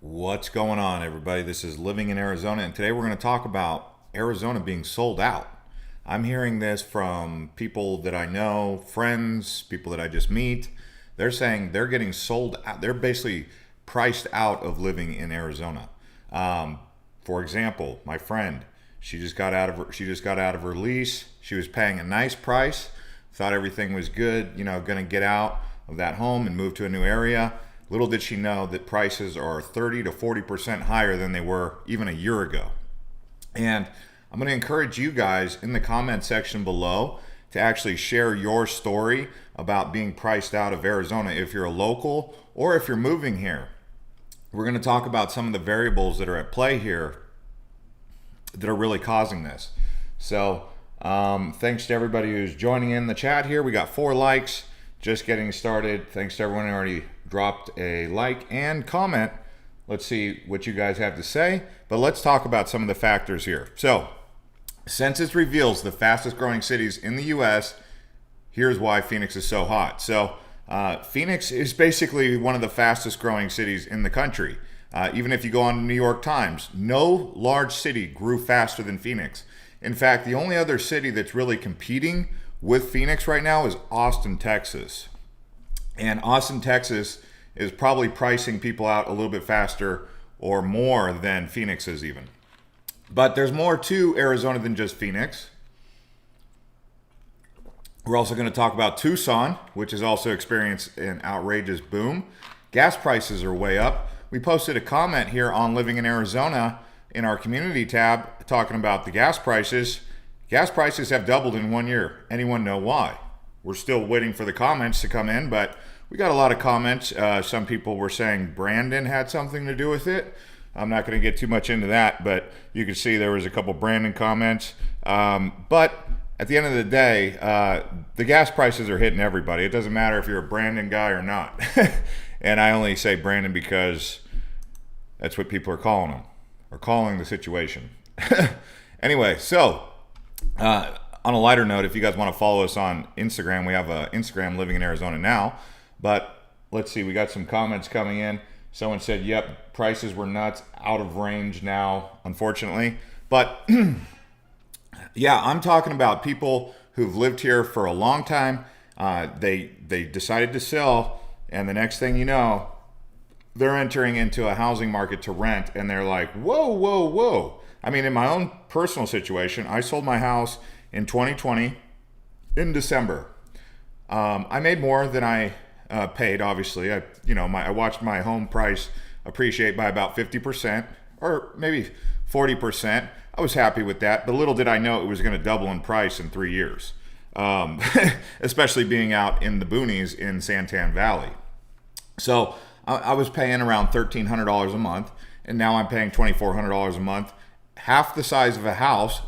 What's going on, everybody? This is Living in Arizona, and today we're going to talk about Arizona being sold out. I'm hearing this from people that I know, friends, people that I just meet. They're saying they're getting sold out. They're basically priced out of living in Arizona. For example, my friend, she just got out of her lease. She was paying a nice price, thought everything was good, going to get out of that home and move to a new area. Little did she know that prices are 30 to 40% higher than they were even a year ago. And I'm going to encourage you guys in the comment section below to actually share your story about being priced out of Arizona if you're a local or if you're moving here. We're going to talk about some of the variables that are at play here that are really causing this. So thanks to everybody who's joining in the chat here. We got 4 likes, just getting started. Thanks to everyone who already dropped a like and comment. Let's see what you guys have to say, but let's talk about some of the factors here. So, Census reveals the fastest growing cities in the US. Here's why Phoenix is so hot. So, Phoenix is basically one of the fastest growing cities in the country. Even if you go on to New York Times, no large city grew faster than Phoenix. In fact, the only other city that's really competing with Phoenix right now is Austin, Texas. And Austin, Texas is probably pricing people out a little bit faster or more than Phoenix is even. But there's more to Arizona than just Phoenix. We're also going to talk about Tucson, which has also experienced an outrageous boom. Gas prices are way up. We posted a comment here on Living in Arizona in our community tab talking about the gas prices. Gas prices have doubled in 1 year. Anyone know why? We're still waiting for the comments to come in, but we got a lot of comments. Some people were saying Brandon had something to do with it. I'm not going to get too much into that, but you can see there was a couple Brandon comments. But at the end of the day, the gas prices are hitting everybody. It doesn't matter if you're a Brandon guy or not. And I only say Brandon because that's what people are calling him, or calling the situation. Anyway, so on a lighter note, if you guys want to follow us on Instagram, we have Instagram Living in Arizona now. But let's see, we got some comments coming in. Someone said, yep, prices were nuts, out of range now, unfortunately. But yeah, I'm talking about people who've lived here for a long time. They decided to sell, and the next thing you know, they're entering into a housing market to rent, and they're like, whoa, whoa, whoa. I mean, in my own personal situation, I sold my house in 2020 in December. I made more than I paid, obviously. I watched my home price appreciate by about 50% or maybe 40%. I was happy with that, but little did I know it was going to double in price in 3 years, especially being out in the boonies in Santan Valley. So I was paying around $1,300 a month, and now I'm paying $2,400 a month. Half the size of a house,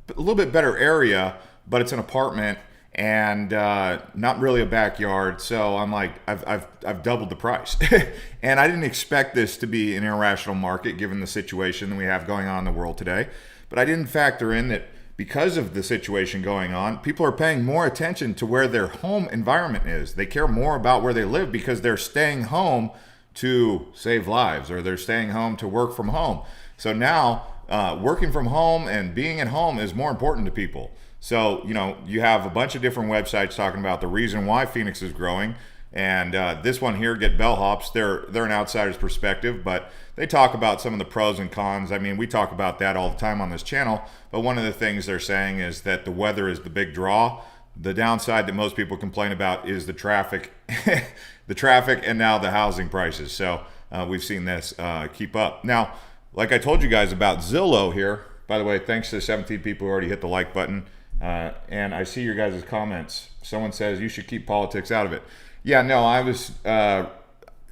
a little bit better area, but it's an apartment and not really a backyard. So I'm like, I've doubled the price. And I didn't expect this to be an irrational market given the situation that we have going on in the world today. But I didn't factor in that because of the situation going on, people are paying more attention to where their home environment is. They care more about where they live because they're staying home to save lives, or they're staying home to work from home. So now working from home and being at home is more important to people. So, you have a bunch of different websites talking about the reason why Phoenix is growing. And this one here, Get Bellhops, they're an outsider's perspective, but they talk about some of the pros and cons. I mean, we talk about that all the time on this channel. But one of the things they're saying is that the weather is the big draw. The downside that most people complain about is the traffic, and now the housing prices. So we've seen this keep up. Now, like I told you guys about Zillow here, by the way, thanks to 17 people who already hit the like button. And I see your guys' comments. Someone says you should keep politics out of it. Yeah, no, I was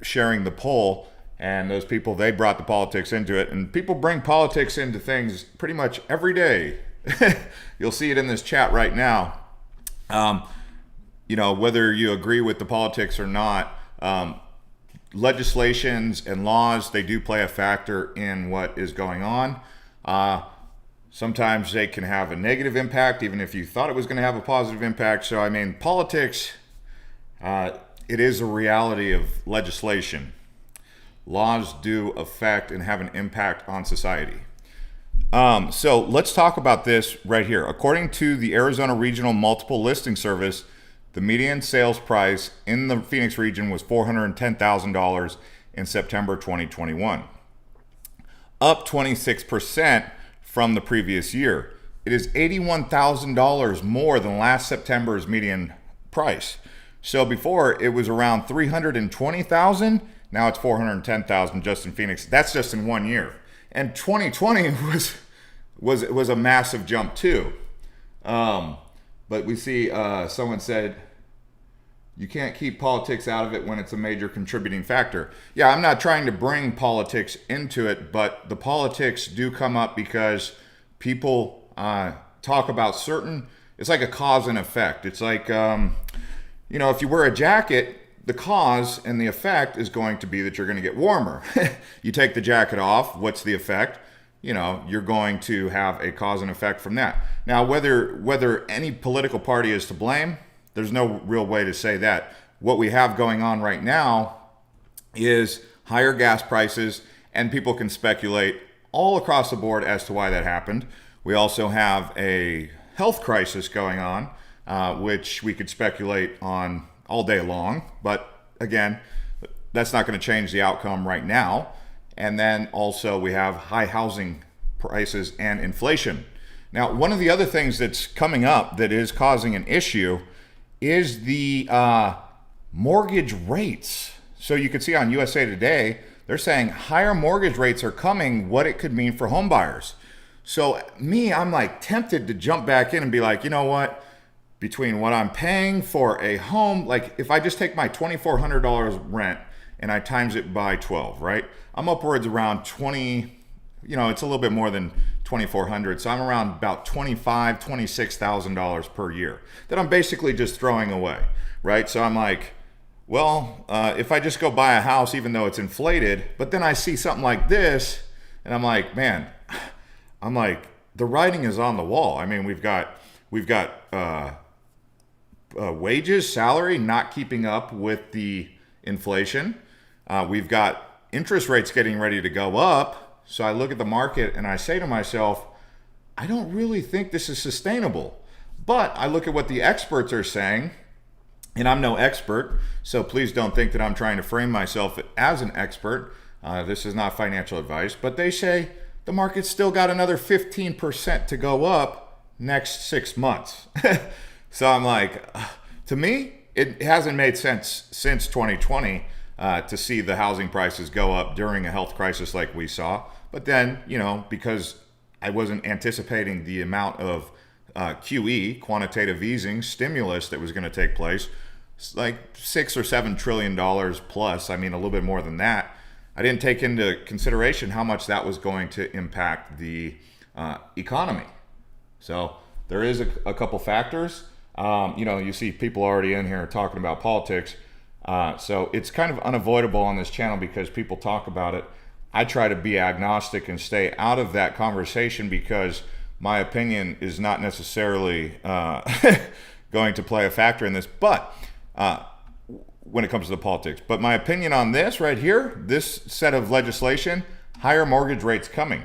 sharing the poll, and those people, they brought the politics into it. And people bring politics into things pretty much every day. You'll see it in this chat right now. Whether you agree with the politics or not, legislations and laws, they do play a factor in what is going on. Sometimes they can have a negative impact, even if you thought it was going to have a positive impact. So, I mean, politics, it is a reality of legislation. laws do affect and have an impact on society. So let's talk about this right here. According to the Arizona Regional Multiple Listing Service, the median sales price in the Phoenix region was $410,000 in September 2021, up 26% from the previous year. It is $81,000 more than last September's median price. So before it was around $320,000, now it's $410,000 just in Phoenix. That's just in 1 year. And 2020 was a massive jump too. But we see someone said, you can't keep politics out of it when it's a major contributing factor. Yeah, I'm not trying to bring politics into it, but the politics do come up because people talk about certain, it's like a cause and effect. It's like, if you wear a jacket, the cause and the effect is going to be that you're going to get warmer. You take the jacket off, what's the effect? You're going to have a cause and effect from that. Now, whether any political party is to blame, there's no real way to say that. What we have going on right now is higher gas prices, and people can speculate all across the board as to why that happened. We also have a health crisis going on, which we could speculate on all day long. But again, that's not going to change the outcome right now. And then also we have high housing prices and inflation. Now, one of the other things that's coming up that is causing an issue is the mortgage rates. So you can see on USA Today, they're saying higher mortgage rates are coming, what it could mean for home buyers. So I'm like tempted to jump back in and be like, you know what? Between what I'm paying for a home, like if I just take my $2,400 rent and I times it by 12, right? I'm upwards around 20, it's a little bit more than 2,400. So I'm around about $25,000, $26,000 per year that I'm basically just throwing away, right? So I'm like, well, if I just go buy a house, even though it's inflated, but then I see something like this and I'm like, man, the writing is on the wall. I mean, we've got wages, salary not keeping up with the inflation. We've got interest rates getting ready to go up. So I look at the market and I say to myself, I don't really think this is sustainable. But I look at what the experts are saying, and I'm no expert, so please don't think that I'm trying to frame myself as an expert. This is not financial advice, but they say the market's still got another 15% to go up next 6 months. So I'm like, to me, it hasn't made sense since 2020 to see the housing prices go up during a health crisis like we saw. But then, because I wasn't anticipating the amount of QE, quantitative easing, stimulus that was going to take place, like $6 or $7 trillion plus, I mean, a little bit more than that. I didn't take into consideration how much that was going to impact the economy. So there is a couple factors. You see people already in here talking about politics. So it's kind of unavoidable on this channel because people talk about it. I try to be agnostic and stay out of that conversation because my opinion is not necessarily going to play a factor in this, but when it comes to the politics. But my opinion on this right here, this set of legislation, higher mortgage rates coming.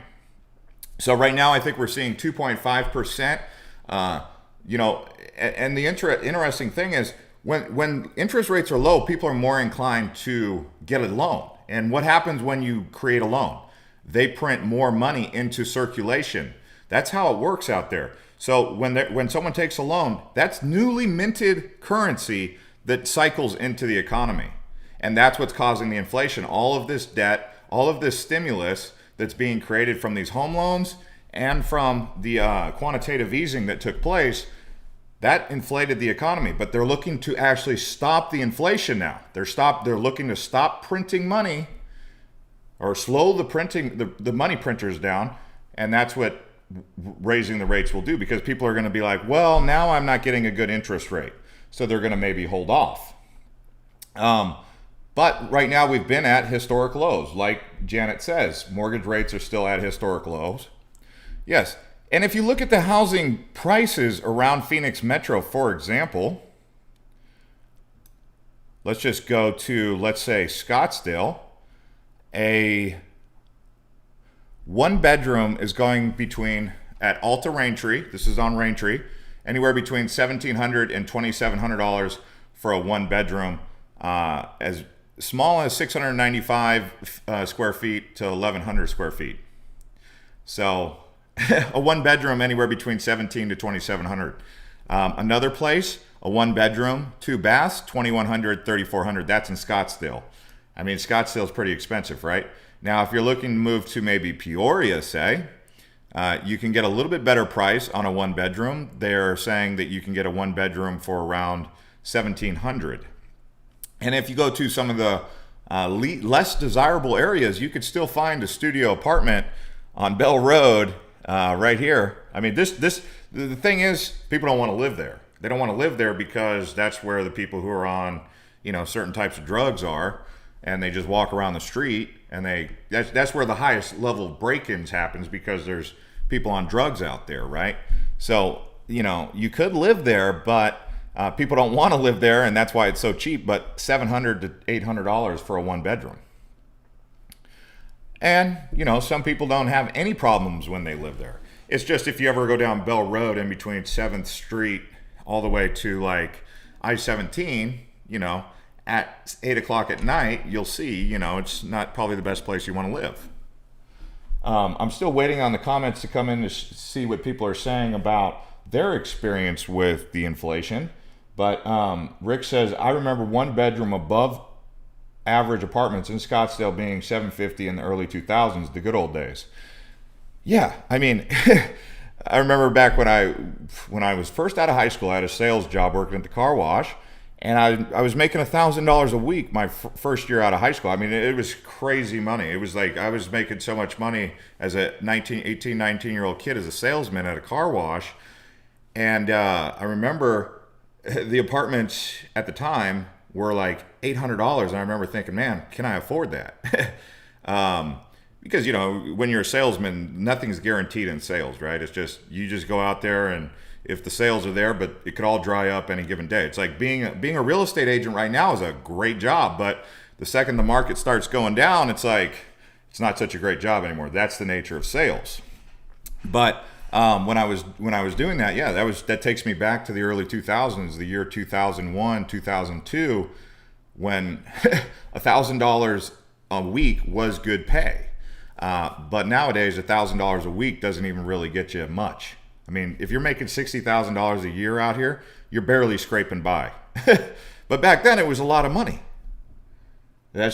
So right now, I think we're seeing 2.5%. And the interesting thing is when interest rates are low, people are more inclined to get a loan. And what happens when you create a loan? They print more money into circulation. That's how it works out there. So when someone takes a loan, that's newly minted currency that cycles into the economy. And that's what's causing the inflation. All of this debt, all of this stimulus that's being created from these home loans and from the quantitative easing that took place, that inflated the economy. But they're looking to actually stop the inflation now. They're looking to stop printing money or slow the printing, the money printers down. And that's what raising the rates will do, because people are going to be like, well, now I'm not getting a good interest rate. So they're going to maybe hold off. But right now we've been at historic lows. Like Janet says, mortgage rates are still at historic lows. Yes. And if you look at the housing prices around Phoenix Metro, for example, let's just go to, let's say, Scottsdale. A one bedroom is going between, at Alta Raintree, this is on Raintree, anywhere between $1,700 and $2,700 for a one bedroom, as small as 695 square feet to 1,100 square feet. So a one bedroom anywhere between 17 to 2,700. Another place, a one bedroom, two baths, 2,100, 3,400. That's in Scottsdale. I mean, Scottsdale is pretty expensive, right? Now, if you're looking to move to maybe Peoria, say, you can get a little bit better price on a one bedroom. They're saying that you can get a one bedroom for around 1,700. And if you go to some of the less desirable areas, you could still find a studio apartment on Bell Road, right here. I mean, the thing is, people don't want to live there. They don't want to live there because that's where the people who are on, certain types of drugs are, and they just walk around the street, and that's where the highest level of break-ins happens, because there's people on drugs out there, right? So, you could live there, but people don't want to live there, and that's why it's so cheap. But $700 to $800 for a one bedroom. And, some people don't have any problems when they live there. It's just if you ever go down Bell Road in between 7th Street all the way to like I-17, at 8 o'clock at night, you'll see, it's not probably the best place you want to live. I'm still waiting on the comments to come in to see what people are saying about their experience with the inflation. But Rick says, I remember one bedroom above average apartments in Scottsdale being $750 in the early 2000s, the good old days. Yeah, I mean, I remember back when I was first out of high school, I had a sales job working at the car wash, and I was making $1,000 a week my first year out of high school. I mean, it was crazy money. It was like I was making so much money as a 18, 19-year-old kid as a salesman at a car wash. And I remember the apartments at the time were like $800, and I remember thinking, man, can I afford that? Because, when you're a salesman, nothing's guaranteed in sales, right? It's just, you just go out there, and if the sales are there, but it could all dry up any given day. It's like being a real estate agent right now is a great job, but the second the market starts going down, it's like, it's not such a great job anymore. That's the nature of sales. But when I was doing that, yeah, that takes me back to the early 2000s, the year 2001, 2002, when $1,000 a week was good pay. But nowadays, $1,000 a week doesn't even really get you much. I mean, if you're making $60,000 a year out here, you're barely scraping by. But back then, it was a lot of money. I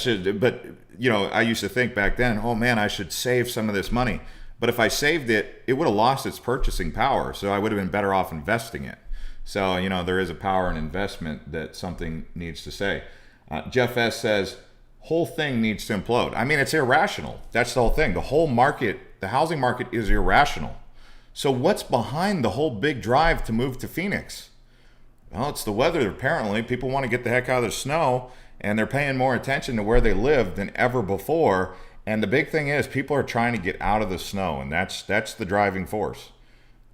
used to think back then, oh man, I should save some of this money. But if I saved it, it would have lost its purchasing power. So I would have been better off investing it. So, there is a power in investment that something needs to say. Jeff S. says, whole thing needs to implode. I mean, it's irrational. That's the whole thing. The whole market, the housing market is irrational. So what's behind the whole big drive to move to Phoenix? Well, it's the weather, apparently. People want to get the heck out of the snow, and they're paying more attention to where they live than ever before. And the big thing is, people are trying to get out of the snow, and that's the driving force.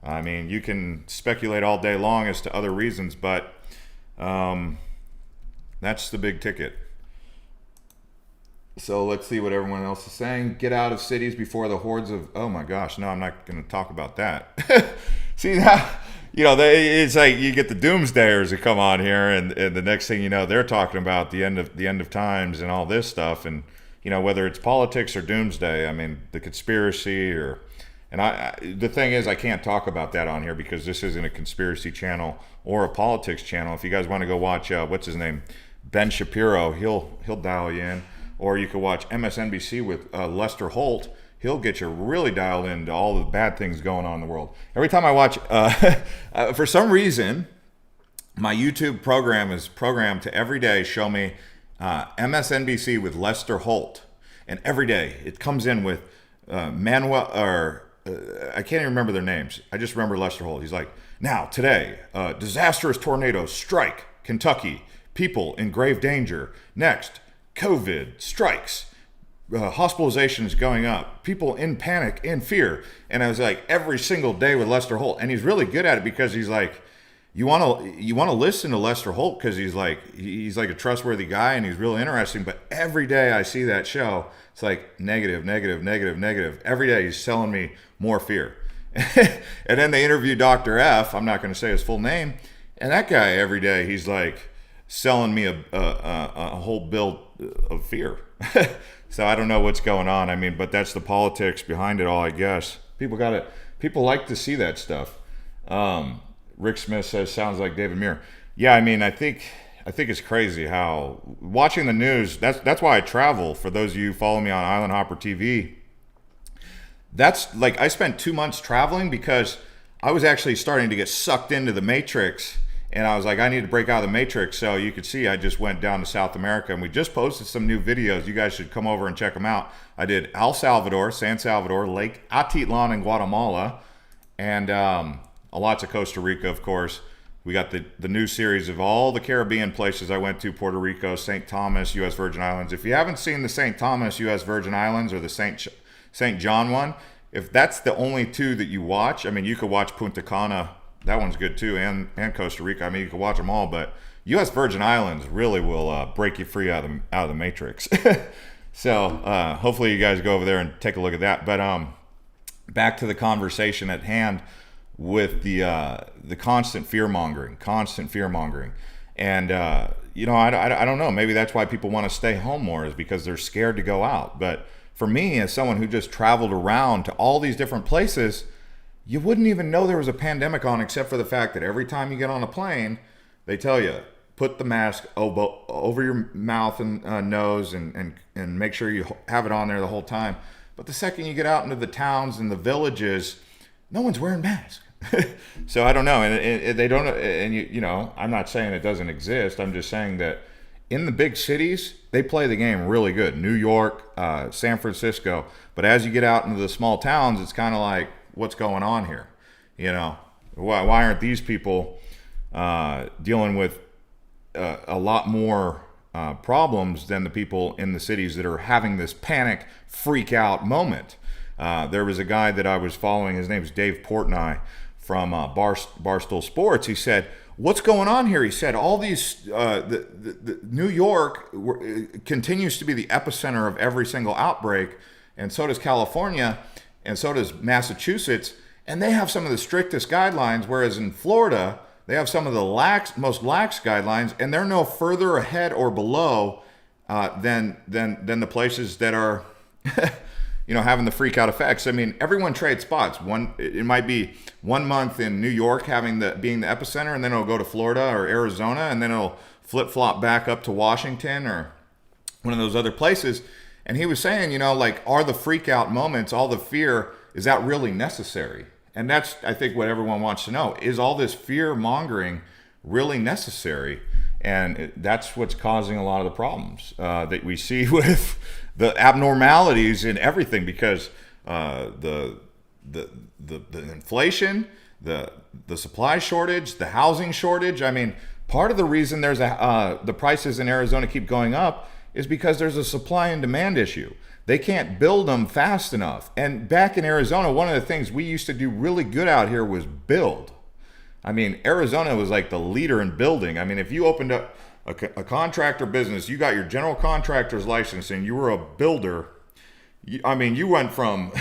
I mean, you can speculate all day long as to other reasons, but that's the big ticket. So let's see what everyone else is saying. Get out of cities before the hordes of... Oh my gosh, no, I'm not going to talk about that. See, now, it's like you get the doomsdayers that come on here, and the next thing you know, they're talking about the end of times and all this stuff, and whether it's politics or doomsday, I mean, the conspiracy the thing is, I can't talk about that on here because this isn't a conspiracy channel or a politics channel. If you guys want to go watch, what's his name, Ben Shapiro, he'll dial you in. Or you could watch MSNBC with Lester Holt. He'll get you really dialed into all the bad things going on in the world. Every time I watch, for some reason, my YouTube program is programmed to every day show me MSNBC with Lester Holt. And every day it comes in with Manuel, or I can't even remember their names. I just remember Lester Holt. He's like, now, today, disastrous tornadoes strike Kentucky. People in grave danger. Next, COVID strikes. Hospitalization is going up. People in panic, in fear. And I was like, every single day with Lester Holt. And he's really good at it because he's like, you want to listen to Lester Holt because he's like a trustworthy guy and he's really interesting. But every day I see that show, it's It's like negative, negative, negative, negative. Every day he's selling me more fear. And then they interview Dr. F. I'm not going to say his full name. And that guy, every day, he's like selling me a whole bill of fear. So I don't know what's going on. I mean, but that's the politics behind it all, I guess. People like to see that stuff. Rick Smith says, sounds like David Muir. Yeah, I mean, I think it's crazy how watching the news, that's why I travel. For those of you who follow me on Island Hopper TV, that's like, I spent 2 months traveling because I was actually starting to get sucked into the matrix, and I was like, I need to break out of the matrix. So you could see I just went down to South America, and we just posted some new videos. You guys should come over and check them out. I did El Salvador, San Salvador, Lake Atitlan in Guatemala, and lots of Costa Rica, of course. We got the new series of all the Caribbean places I went to: Puerto Rico, St. Thomas, U.S. Virgin Islands. If you haven't seen the St. Thomas, U.S. Virgin Islands, or the St. John one, if that's the only two that you watch, I mean, you could watch Punta Cana. That one's good too, and Costa Rica. I mean, you can watch them all, but U.S. Virgin Islands really will break you free out of the matrix. So hopefully you guys go over there and take a look at that. But back to the conversation at hand with the constant fear mongering, and I don't know. Maybe that's why people want to stay home more, is because they're scared to go out. But for me, as someone who just traveled around to all these different places, you wouldn't even know there was a pandemic on, except for the fact that every time you get on a plane, they tell you, put the mask over your mouth and nose, and make sure you have it on there the whole time. But the second you get out into the towns and the villages, no one's wearing masks. So I don't know, and they don't. And you know, I'm not saying it doesn't exist. I'm just saying that in the big cities, they play the game really good. New York, San Francisco. But as you get out into the small towns, it's kind of like, what's going on here? You know, why aren't these people dealing with a lot more problems than the people in the cities that are having this panic, freak out moment? There was a guy that I was following. His name's Dave Portnoy from Barstool Sports. He said, what's going on here? He said, all these, the New York continues to be the epicenter of every single outbreak, and so does California, and so does Massachusetts, and they have some of the strictest guidelines, whereas in Florida, they have some of the most lax guidelines, and they're no further ahead or below than the places that are having the freak out effects. I mean, everyone trades spots. It might be 1 month in New York being the epicenter, and then it'll go to Florida or Arizona, and then it'll flip-flop back up to Washington or one of those other places. And he was saying, are the freak out moments, all the fear, is that really necessary? And that's, I think, what everyone wants to know. Is all this fear mongering really necessary? And that's what's causing a lot of the problems that we see with the abnormalities in everything, because the inflation, the supply shortage, the housing shortage. I mean, part of the reason there's the prices in Arizona keep going up is because there's a supply and demand issue. They can't build them fast enough. And back in Arizona, one of the things we used to do really good out here was build. I mean, Arizona was like the leader in building. I mean, if you opened up a contractor business, you got your general contractor's license, and you were a builder, you went from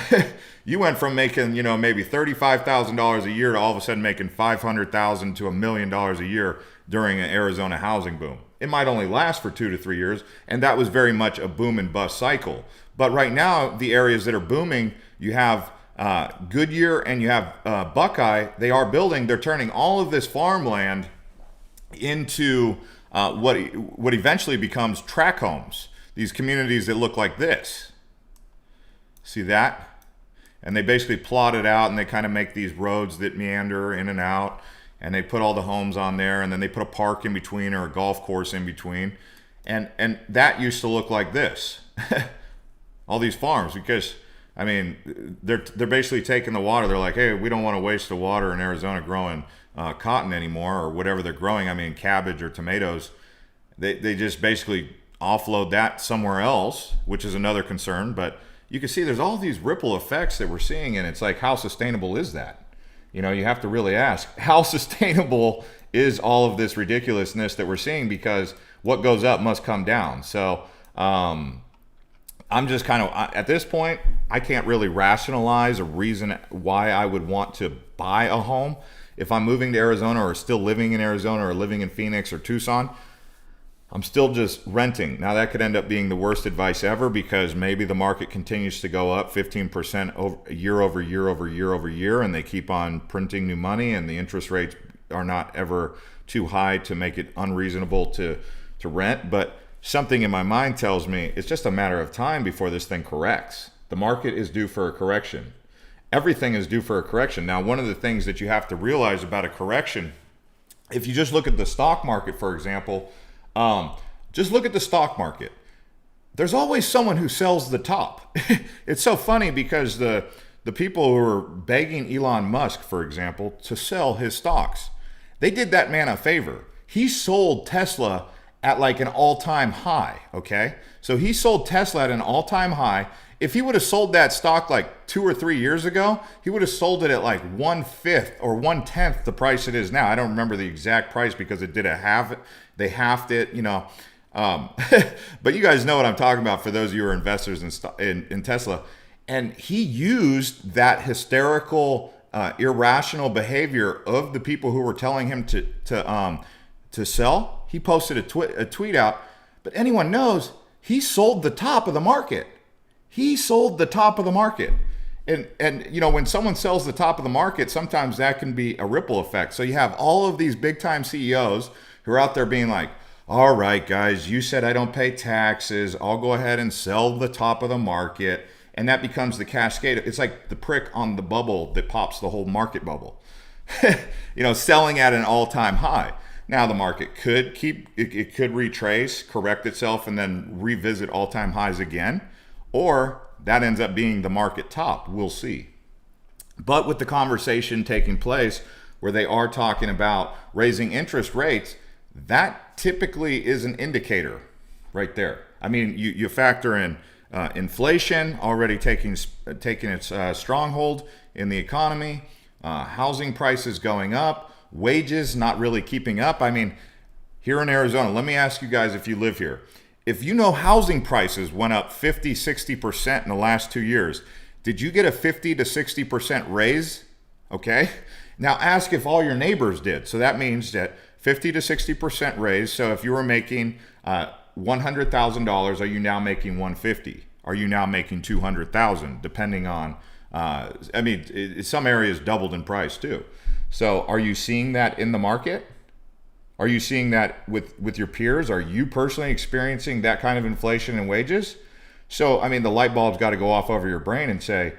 making, maybe $35,000 a year to all of a sudden making $500,000 to $1 million a year during an Arizona housing boom. It might only last for 2 to 3 years, and that was very much a boom and bust cycle. But right now, the areas that are booming, you have Goodyear and you have Buckeye. They are building. They're turning all of this farmland into what eventually becomes tract homes. These communities that look like this. See that? And they basically plot it out, and they kind of make these roads that meander in and out, and they put all the homes on there, and then they put a park in between or a golf course in between. And that used to look like this. All these farms, because I mean, they're basically taking the water. They're like, hey, we don't want to waste the water in Arizona growing cotton anymore, or whatever they're growing. I mean, cabbage or tomatoes. They just basically offload that somewhere else, which is another concern. But you can see there's all these ripple effects that we're seeing, and it's like, how sustainable is that? You have to really ask, how sustainable is all of this ridiculousness that we're seeing? Because what goes up must come down. So I'm just kind of, at this point, I can't really rationalize a reason why I would want to buy a home. If I'm moving to Arizona or still living in Arizona or living in Phoenix or Tucson, I'm still just renting. Now that could end up being the worst advice ever, because maybe the market continues to go up 15% year over year over year over year, and they keep on printing new money, and the interest rates are not ever too high to make it unreasonable to rent. But something in my mind tells me it's just a matter of time before this thing corrects. The market is due for a correction. Everything is due for a correction. Now, one of the things that you have to realize about a correction, if you just look at the stock market, for example, just look at the stock market. There's always someone who sells the top. It's so funny because the people who are begging Elon Musk, for example, to sell his stocks, they did that man a favor. He sold Tesla at like an all-time high, okay? So he sold Tesla at an all-time high. If he would have sold that stock like 2 or 3 years ago, he would have sold it at like 1/5 or 1/10 the price it is now. I don't remember the exact price because it did a half. They halved it, you know. But you guys know what I'm talking about for those of you who are investors in Tesla. And he used that hysterical, irrational behavior of the people who were telling him to sell. He posted a tweet out, but anyone knows he sold the top of the market. He sold the top of the market. And you know, when someone sells the top of the market, sometimes that can be a ripple effect. So you have all of these big time CEOs who are out there being like, all right, guys, you said I don't pay taxes. I'll go ahead and sell the top of the market. And that becomes the cascade. It's like the prick on the bubble that pops the whole market bubble. You know, selling at an all-time high. Now the market could it could retrace, correct itself, and then revisit all-time highs again. Or that ends up being the market top. We'll see. But with the conversation taking place where they are talking about raising interest rates, that typically is an indicator right there. I mean, you factor in inflation already taking its stronghold in the economy, housing prices going up, wages not really keeping up. I mean, here in Arizona, let me ask you guys if you live here. If you know housing prices went up 50, 60% in the last 2 years, did you get a 50 to 60% raise? Okay. Now ask if all your neighbors did. So that means that 50 to 60% raise. So if you were making $100,000, are you now making 150? Are you now making 200,000? Depending on, I mean, some areas doubled in price too. So are you seeing that in the market? Are you seeing that with your peers? Are you personally experiencing that kind of inflation in wages? So, I mean, the light bulb's got to go off over your brain and say,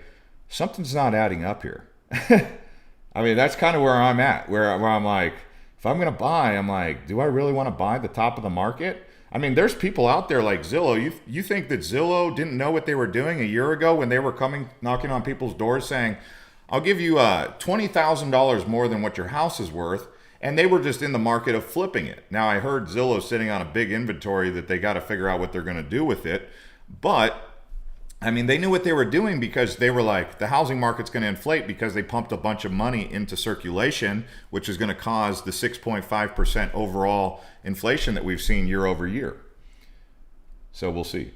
something's not adding up here. I mean, that's kind of where I'm at, where I'm like, if I'm going to buy, I'm like, do I really want to buy the top of the market? I mean, there's people out there like Zillow. You think that Zillow didn't know what they were doing a year ago when they were knocking on people's doors saying, I'll give you $20,000 more than what your house is worth. And they were just in the market of flipping it. Now, I heard Zillow's sitting on a big inventory that they got to figure out what they're going to do with it. But, I mean, they knew what they were doing because they were like, the housing market's going to inflate because they pumped a bunch of money into circulation, which is going to cause the 6.5% overall inflation that we've seen year over year. So we'll see.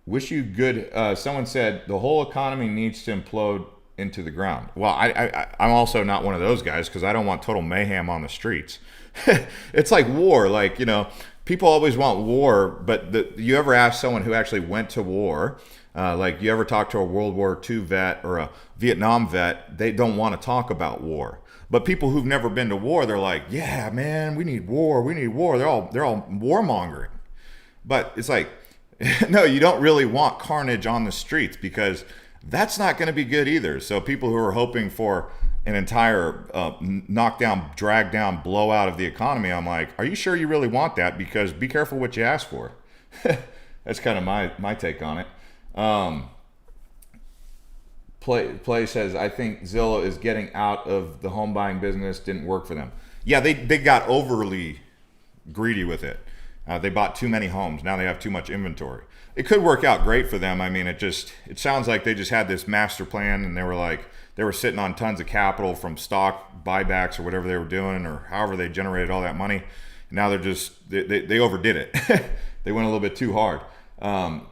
Wish you good. Someone said the whole economy needs to implode into the ground. Well, I'm also not one of those guys because I don't want total mayhem on the streets. It's like war. Like, you know, people always want war, but you ever ask someone who actually went to war, like you ever talk to a World War II vet or a Vietnam vet, they don't want to talk about war. But people who've never been to war, they're like, yeah, man, we need war. We need war. They're all warmongering. But it's like, no, you don't really want carnage on the streets because that's not going to be good either. So people who are hoping for an entire knockdown, drag down, blowout of the economy, I'm like, are you sure you really want that? Because be careful what you ask for. That's kind of my take on it. Play says, I think Zillow is getting out of the home buying business. Didn't work for them. Yeah, they got overly greedy with it. They bought too many homes. Now they have too much inventory. It could work out great for them. I mean, it sounds like they just had this master plan and they were sitting on tons of capital from stock buybacks or whatever they were doing or however they generated all that money. Now they're just, they overdid it. They went a little bit too hard.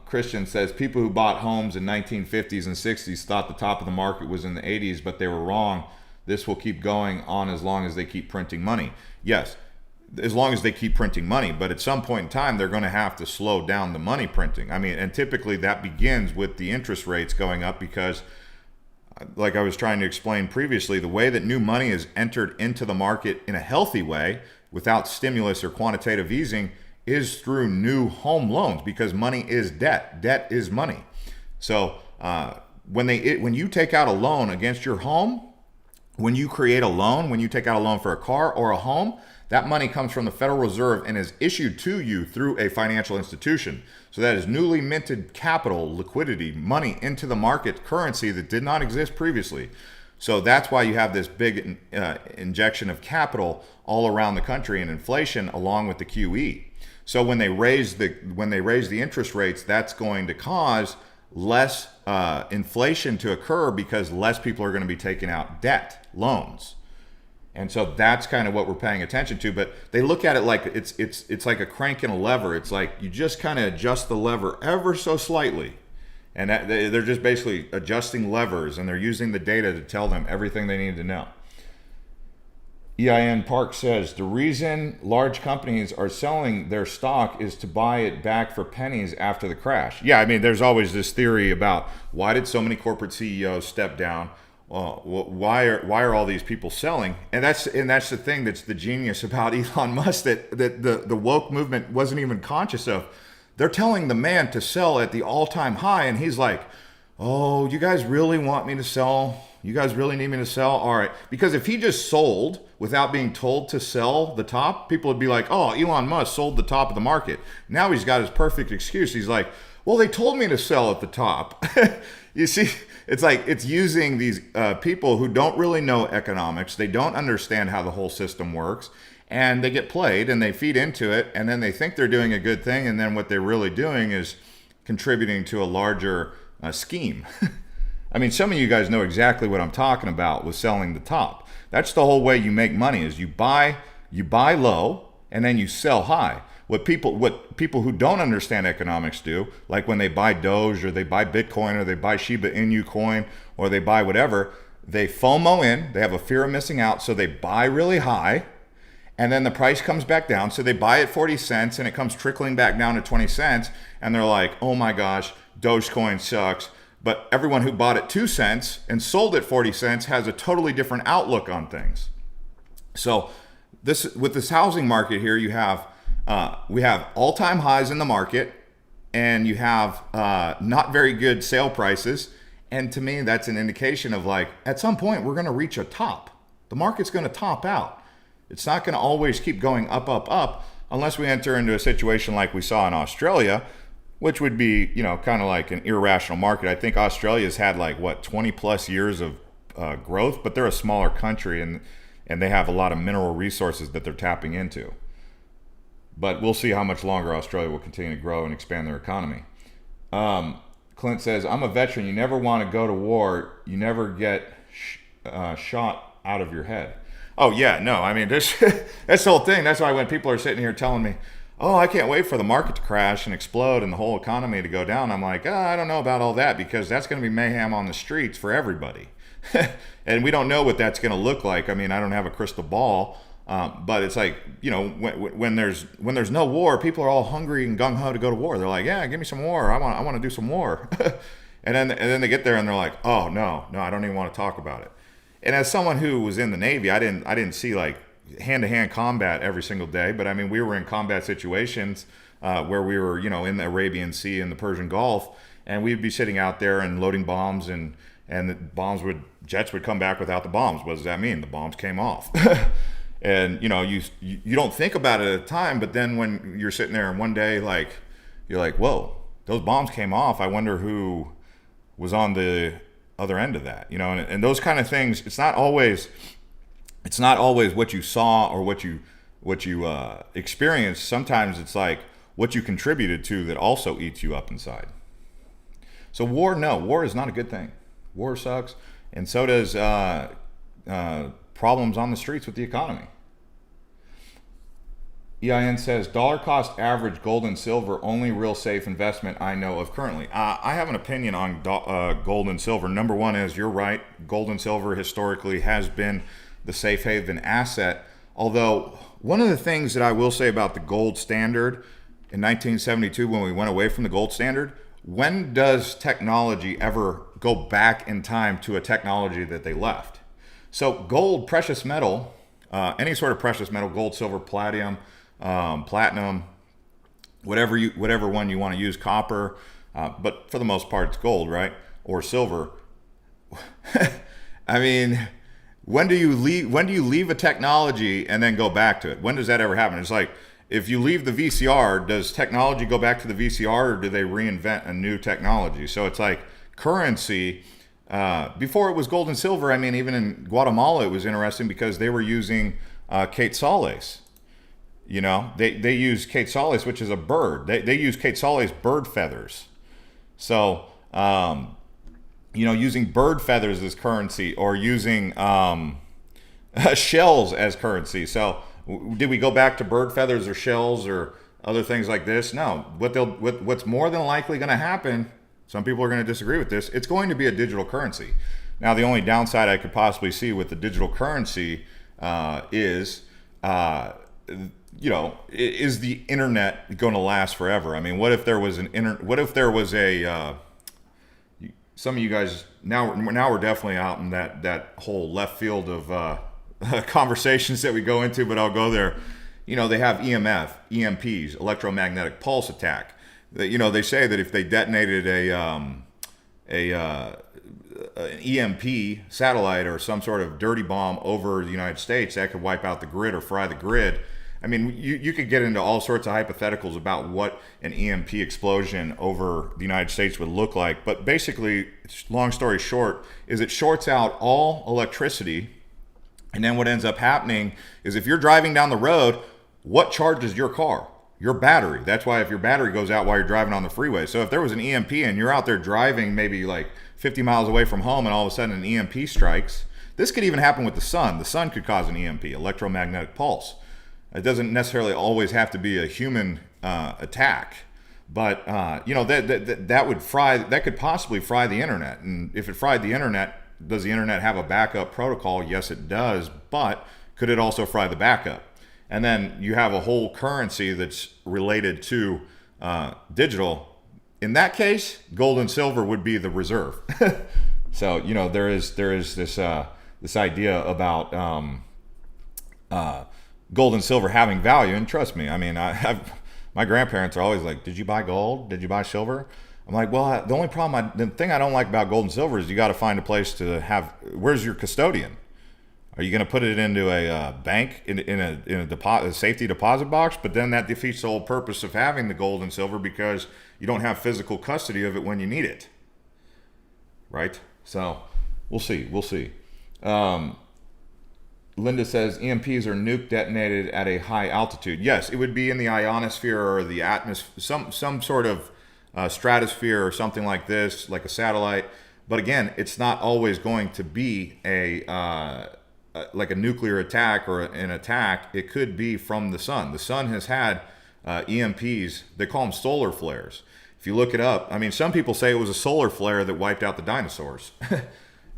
Christian says people who bought homes in 1950s and 60s thought the top of the market was in the 80s, but they were wrong. This will keep going on as long as they keep printing money. Yes, as long as they keep printing money, but at some point in time, they're going to have to slow down the money printing. I mean, and typically that begins with the interest rates going up because, like I was trying to explain previously, the way that new money is entered into the market in a healthy way without stimulus or quantitative easing is through new home loans, because money is debt. Debt is money. So when you take out a loan against your home, when you create a loan, when you take out a loan for a car or a home, that money comes from the Federal Reserve and is issued to you through a financial institution. So that is newly minted capital, liquidity, money into the market, currency that did not exist previously. So that's why you have this big injection of capital all around the country and inflation along with the QE. So when they raise the interest rates, that's going to cause less inflation to occur because less people are going to be taking out debt, loans. And so that's kind of what we're paying attention to. But they look at it like it's like a crank and a lever. It's like you just kind of adjust the lever ever so slightly. And they're just basically adjusting levers, and they're using the data to tell them everything they need to know. EIN Park says the reason large companies are selling their stock is to buy it back for pennies after the crash. Yeah, I mean, there's always this theory about why did so many corporate CEOs step down? Why are all these people selling? And that's the thing that's the genius about Elon Musk that the woke movement wasn't even conscious of. They're telling the man to sell at the all-time high, and he's like, "Oh, you guys really want me to sell? You guys really need me to sell? All right." Because if he just sold without being told to sell the top, people would be like, "Oh, Elon Musk sold the top of the market." Now he's got his perfect excuse. He's like, "Well, they told me to sell at the top." You see, it's like it's using these people who don't really know economics. They don't understand how the whole system works. And they get played and they feed into it, and then they think they're doing a good thing, and then what they're really doing is contributing to a larger scheme. I mean, some of you guys know exactly what I'm talking about with selling the top. That's the whole way you make money, is you buy low and then you sell high. What people who don't understand economics do, like when they buy Doge or they buy Bitcoin or they buy Shiba Inu coin or they buy whatever, they FOMO in, they have a fear of missing out, so they buy really high. And then the price comes back down. So they buy at 40 cents and it comes trickling back down to 20 cents. And they're like, "Oh my gosh, Dogecoin sucks." But everyone who bought at 2 cents and sold at 40 cents has a totally different outlook on things. So with this housing market here, we have all-time highs in the market, and you have not very good sale prices. And to me, that's an indication of like, at some point, we're going to reach a top. The market's going to top out. It's not going to always keep going up, up, up, unless we enter into a situation like we saw in Australia, which would be, kind of like an irrational market. I think Australia's had 20 plus years of growth, but they're a smaller country and they have a lot of mineral resources that they're tapping into. But we'll see how much longer Australia will continue to grow and expand their economy. Clint says, "I'm a veteran. You never want to go to war. You never get shot out of your head." Oh, yeah, no, I mean, that's the whole thing. That's why when people are sitting here telling me, "Oh, I can't wait for the market to crash and explode and the whole economy to go down," I'm like, I don't know about all that, because that's going to be mayhem on the streets for everybody. And we don't know what that's going to look like. I mean, I don't have a crystal ball, but it's like, when there's no war, people are all hungry and gung-ho to go to war. They're like, "Yeah, give me some war. I want to do some war." and then they get there and they're like, "Oh, no, I don't even want to talk about it." And as someone who was in the Navy, I didn't see like hand-to-hand combat every single day, but I mean, we were in combat situations where we were, in the Arabian Sea and the Persian Gulf, and we'd be sitting out there and loading bombs, and the jets would come back without the bombs. What does that mean? The bombs came off. And you don't think about it at the time, but then when you're sitting there and one day, you're like, "Whoa, those bombs came off. I wonder who was on the other end of that," and those kind of things. It's not always what you saw or what you experienced. Sometimes it's like what you contributed to that also eats you up inside. So war is not a good thing. War sucks, and so does problems on the streets with the economy. EIN says, dollar cost average gold and silver, only real safe investment I know of currently. I have an opinion on gold and silver. Number one is, you're right, gold and silver historically has been the safe haven asset. Although, one of the things that I will say about the gold standard in 1972, when we went away from the gold standard, when does technology ever go back in time to a technology that they left? So gold, precious metal, any sort of precious metal, gold, silver, palladium, platinum, whatever one you want to use, copper, but for the most part it's gold, right? Or silver. I mean, when do you leave a technology and then go back to it? When does that ever happen? It's like, if you leave the VCR, does technology go back to the VCR, or do they reinvent a new technology? So it's like currency. Before it was gold and silver, I mean, even in Guatemala, it was interesting because they were using quetzales. You know, they use quetzales, which is a bird. They use quetzales bird feathers. So, using bird feathers as currency, or using shells as currency. So did we go back to bird feathers or shells or other things like this? No. What's more than likely going to happen, some people are going to disagree with this, it's going to be a digital currency. Now, the only downside I could possibly see with the digital currency is the internet going to last forever? I mean, what if there was some of you guys, now we're definitely out in that whole left field of conversations that we go into, but I'll go there. They have EMF, EMPs, electromagnetic pulse attack. They say that if they detonated an EMP satellite or some sort of dirty bomb over the United States, that could wipe out the grid or fry the grid. I mean, you could get into all sorts of hypotheticals about what an EMP explosion over the United States would look like. But basically, long story short, is it shorts out all electricity. And then what ends up happening is, if you're driving down the road, what charges your car? Your battery. That's why if your battery goes out while you're driving on the freeway. So if there was an EMP and you're out there driving maybe like 50 miles away from home, and all of a sudden an EMP strikes, this could even happen with the sun. The sun could cause an EMP, electromagnetic pulse. It doesn't necessarily always have to be a human attack, but that could possibly fry the internet. And if it fried the internet, does the internet have a backup protocol? Yes, it does. But could it also fry the backup? And then you have a whole currency that's related to digital. In that case, gold and silver would be the reserve. So there is this idea about gold and silver having value. And trust me, I mean, my grandparents are always like, "Did you buy gold? Did you buy silver?" I'm like, well, the thing I don't like about gold and silver is you got to find a place to have. Where's your custodian? Are you going to put it into a bank in a safety deposit box? But then that defeats the whole purpose of having the gold and silver, because you don't have physical custody of it when you need it, right? So we'll see. Linda says EMPs are nuke detonated at a high altitude. Yes, it would be in the ionosphere or the atmosphere, some sort of stratosphere or something like this, like a satellite. But again, it's not always going to be like a nuclear attack or an attack. It could be from the sun. The sun has had EMPs. They call them solar flares. If you look it up, I mean, some people say it was a solar flare that wiped out the dinosaurs.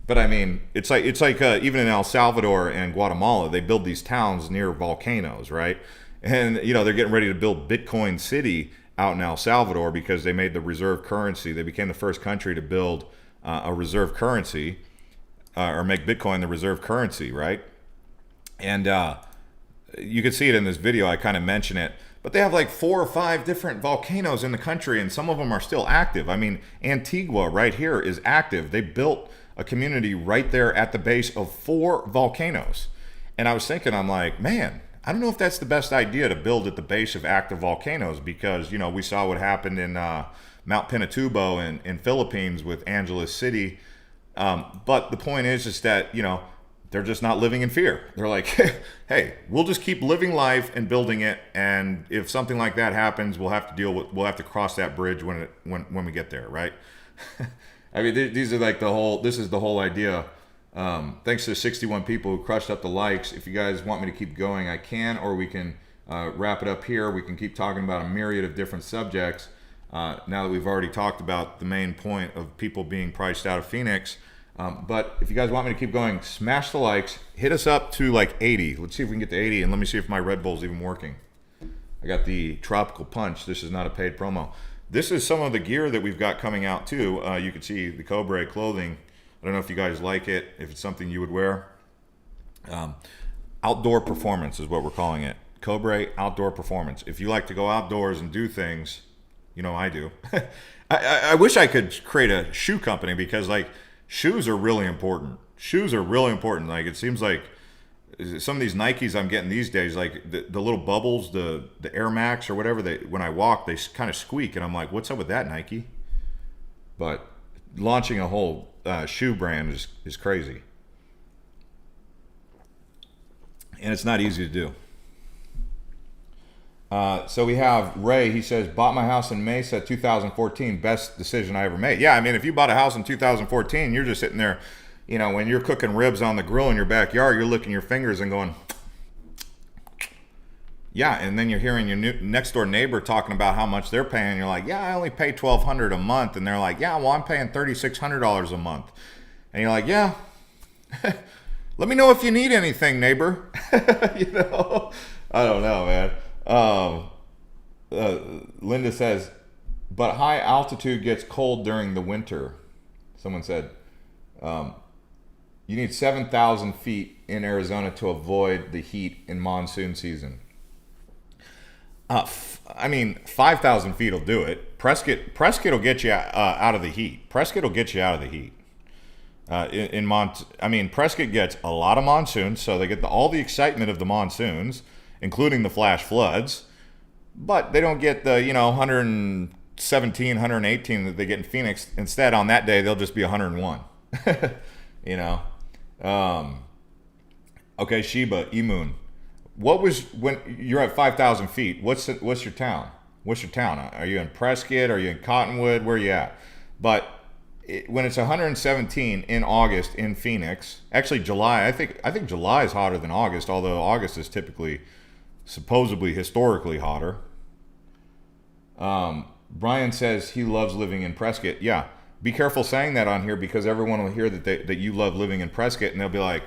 But I mean, it's like even in El Salvador and Guatemala, they build these towns near volcanoes, right? And they're getting ready to build Bitcoin City out in El Salvador because they made the reserve currency. They became the first country to build a reserve currency, or make Bitcoin the reserve currency, right? And you can see it in this video. I kind of mention it, but they have like 4 or 5 different volcanoes in the country, and some of them are still active. I mean, Antigua right here is active. They built a community right there at the base of 4 volcanoes. And I was thinking, I'm like, man, I don't know if that's the best idea to build at the base of active volcanoes, because, we saw what happened in Mount Pinatubo in Philippines with Angeles City. But the point is that, they're just not living in fear. They're like, hey, we'll just keep living life and building it. And if something like that happens, we'll have to cross that bridge when we get there, right? I mean, these are like this is the whole idea. Thanks to the 61 people who crushed up the likes. If you guys want me to keep going, I can, or we can wrap it up here. We can keep talking about a myriad of different subjects now that we've already talked about the main point of people being priced out of Phoenix. But if you guys want me to keep going, smash the likes. Hit us up to like 80. Let's see if we can get to 80, and let me see if my Red Bull's even working. I got the Tropical Punch. This is not a paid promo. This is some of the gear that we've got coming out too. You can see the Cobra clothing. I don't know if you guys like it, if it's something you would wear. Outdoor performance is what we're calling it. Cobra Outdoor Performance. If you like to go outdoors and do things, you know I do. I wish I could create a shoe company, because like shoes are really important. Shoes are really important. Like it seems like some of these Nikes I'm getting these days, like the little bubbles, the Air Max or whatever, when I walk, they kind of squeak, and I'm like, what's up with that, Nike? But launching a whole shoe brand is crazy. And it's not easy to do. So we have Ray. He says, bought my house in Mesa 2014. Best decision I ever made. Yeah, I mean, if you bought a house in 2014, you're just sitting there, you know, when you're cooking ribs on the grill in your backyard, you're licking your fingers and going, yeah. And then you're hearing your next door neighbor talking about how much they're paying. You're like, yeah, I only pay $1,200 a month. And they're like, yeah, well, I'm paying $3,600 a month. And you're like, yeah. Let me know if you need anything, neighbor. You know, I don't know, man. Linda says, but high altitude gets cold during the winter. Someone said, you need 7,000 feet in Arizona to avoid the heat in monsoon season. I mean, 5,000 feet will do it. Prescott will get you out of the heat. Prescott will get you out of the heat. Prescott gets a lot of monsoons, so they get all the excitement of the monsoons, including the flash floods, but they don't get the 117, 118 that they get in Phoenix. Instead, on that day, they'll just be 101. Okay, Sheba, Emun. What was, when you're at 5,000 feet, what's your town? What's your town? Are you in Prescott? Are you in Cottonwood? Where are you at? But when it's 117 in August in Phoenix, actually July, I think July is hotter than August, although August is typically, supposedly, historically hotter. Brian says he loves living in Prescott. Yeah, be careful saying that on here, because everyone will hear that you love living in Prescott, and they'll be like,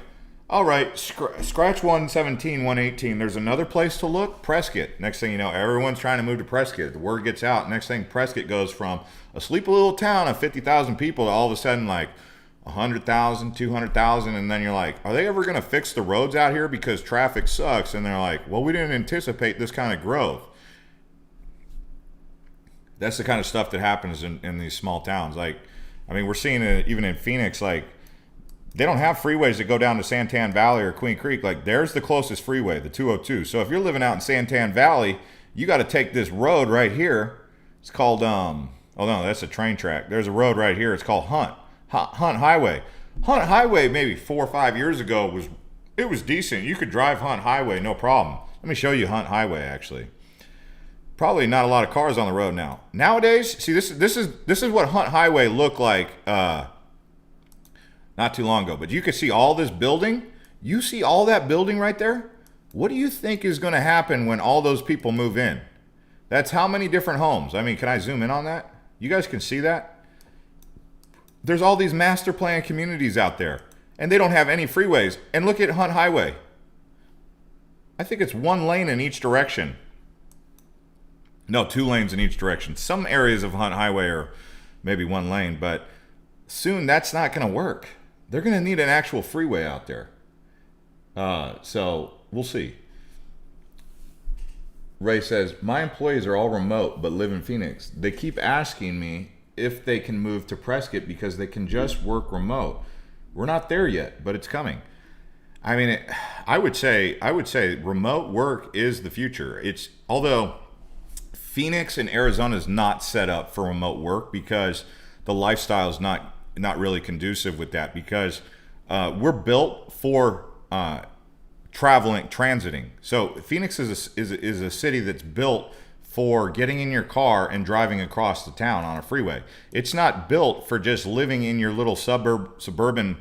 all right, scratch 117, 118. There's another place to look, Prescott. Next thing you know, everyone's trying to move to Prescott. The word gets out. Next thing, Prescott goes from a sleepy little town of 50,000 people to all of a sudden like 100,000, 200,000. And then you're like, are they ever going to fix the roads out here because traffic sucks? And they're like, well, we didn't anticipate this kind of growth. That's the kind of stuff that happens in these small towns. Like, I mean, we're seeing it even in Phoenix. Like, they don't have freeways that go down to Santan Valley or Queen Creek. Like, there's the closest freeway, the 202. So if you're living out in Santan Valley, you got to take this road right here. It's called, oh no, that's a train track. There's a road right here. It's called Hunt Highway. Hunt Highway maybe 4 or 5 years ago was decent. You could drive Hunt Highway, no problem. Let me show you Hunt Highway, actually. Probably not a lot of cars on the road now. Nowadays, see, this is what Hunt Highway looked like not too long ago. But you can see all this building. You see all that building right there? What do you think is going to happen when all those people move in? That's how many different homes? I mean, can I zoom in on that? You guys can see that? There's all these master plan communities out there, and they don't have any freeways. And look at Hunt Highway. I think it's 1 lane in each direction. No, 2 lanes in each direction. Some areas of Hunt Highway are maybe 1 lane, but soon that's not going to work. They're going to need an actual freeway out there. So we'll see. Ray says, my employees are all remote but live in Phoenix. They keep asking me if they can move to Prescott because they can just work remote. We're not there yet, but it's coming. I mean, I would say remote work is the future. Although Phoenix and Arizona is not set up for remote work because the lifestyle is not really conducive with that, because we're built for transiting. So Phoenix is a city that's built for getting in your car and driving across the town on a freeway. It's not built for just living in your little suburban